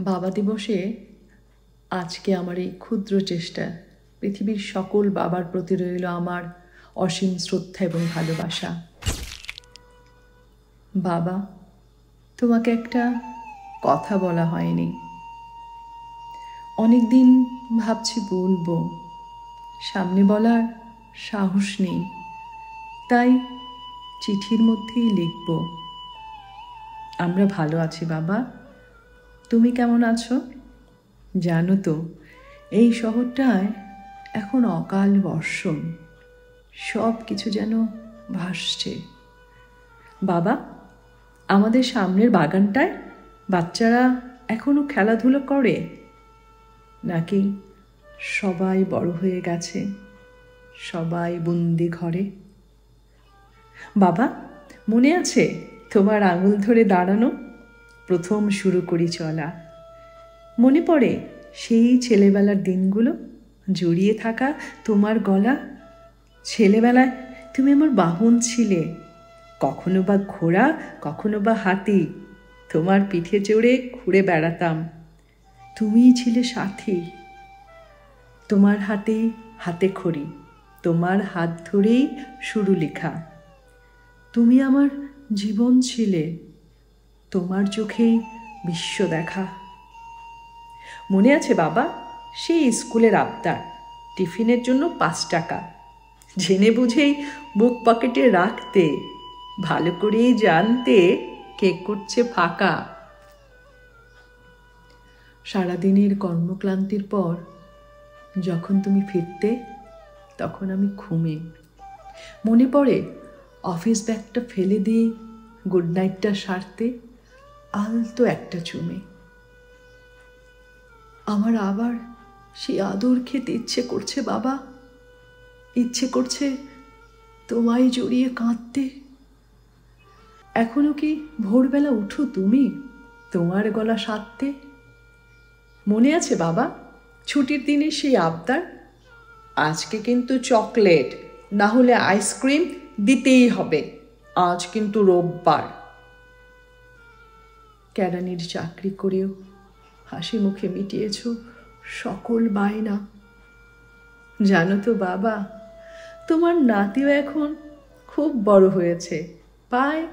বাবা দিবসে আজকে আমার এই ক্ষুদ্র চেষ্টা পৃথিবীর সকল বাবার প্রতি রইল আমার অসীম শ্রদ্ধা এবং ভালোবাসা। বাবা, তোমাকে একটা কথা বলা হয়নি, অনেক দিন ভাবছি বলবো, সামনে বলার সাহস নেই, তাই চিঠির মধ্যেই লিখব। আমরা ভালো আছি বাবা, তুমি কেমন আছো? জানো তো, এই শহরটায় এখন অকাল বর্ষণ, সব কিছু যেন ভাসছে। বাবা, আমাদের সামনের বাগানটায় বাচ্চারা এখনো খেলাধুলো করে, নাকি সবাই বড় হয়ে গেছে, সবাই বন্দি ঘরে? বাবা, মনে আছে তোমার আঙুল ধরে দাঁড়ানো, প্রথম শুরু করি চলা? মনে পড়ে সেই ছেলেবেলার দিনগুলো, জড়িয়ে থাকা তোমার গলা? ছেলেবেলায় তুমি আমার বাহন ছিলে, কখনো বা ঘোড়া, কখনো বা হাতি, তোমার পিঠে চড়ে ঘুরে বেড়াতাম। তুমিই ছিলে সাথী, তোমার হাতে হাতে খড়ি, তোমার হাত ধরেই শুরু লেখা। তুমি আমার জীবন ছিলে, তোমার চোখেই বিশ্ব দেখা। মনে আছে বাবা, সেই স্কুলের আবদার, টিফিনের জন্য 5 টাকা, জেনে বুঝেই বুক পকেটে রাখতে, ভালো করেই জানতে কে করছে ফাঁকা। সারাদিনের কর্মক্লান্তির পর যখন তুমি ফিরতে, তখন আমি ঘুমে। মনে পড়ে অফিস ব্যাগটা ফেলে দিয়ে গুড নাইটটা সারতে, আলতো একটা চুমে। আমার আবার সেই আদর খেতে ইচ্ছে করছে বাবা, ইচ্ছে করছে তোমায় জড়িয়ে কাঁদতে। এখনো কি ভোরবেলা উঠো তুমি তোমার গলা সাধতে? মনে আছে বাবা, ছুটির দিনে সেই আবদার, আজকে কিন্তু চকলেট না হলে আইসক্রিম দিতেই হবে, আজ কিন্তু রোববার। কেরানির চাকরি করেও হাসি মুখে মিটিয়েছ সকল বায়না। জানো তো বাবা, তোমার নাতিও এখন খুব বড় হয়েছে, পায়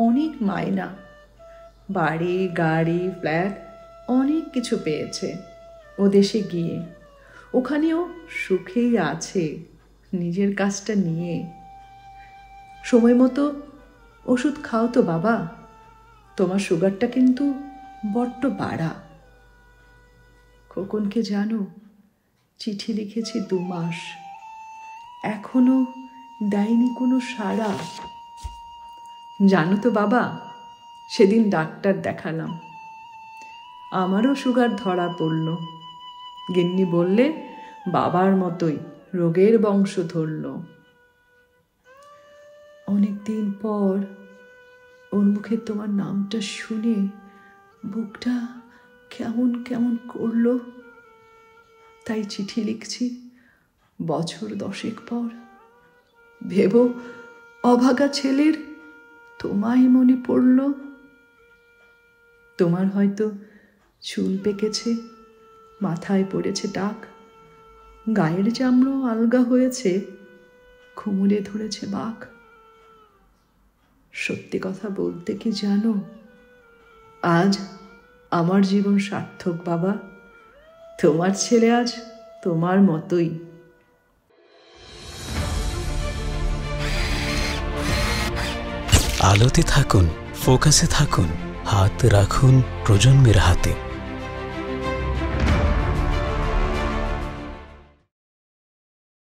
অনেক মায়না, বাড়ি গাড়ি ফ্ল্যাট অনেক কিছু পেয়েছে ও দেশে গিয়ে। ওখানেও সুখেই আছে নিজের কাজটা নিয়ে। সময় মতো ওষুধ খাও তো বাবা, তোমার সুগারটা কিন্তু বড্ড বাড়া। খোকনকে জানো, চিঠি লিখেছি 2 মাস, এখনো দেয়নি কোনো সাড়া। জানো তো বাবা, সেদিন ডাক্তার দেখালাম, আমারও সুগার ধরা পড়ল। গিন্নি বললে বাবার মতোই রোগের বংশ ধরল। অনেকদিন পর ওর মুখে তোমার নামটা শুনে বুকটা কেমন কেমন করলো, তাই চিঠি লিখছি বছর 10 পর। ভেবো অভাগা ছেলের তোমায় মনে পড়ল। তোমার হয়তো চুল পেকেছে, মাথায় পড়েছে টাক, গায়ের চামড়া আলগা হয়েছে, ঘুমুলে ধরেছে বাঘ। সত্যি কথা বলতে কি জানো, আজ আমার জীবন সার্থক বাবা, তোমার ছেলে আজ তোমার মতোই। আলোতে থাকুন, ফোকাসে থাকুন, হাত রাখুন প্রজন্মের হাতে।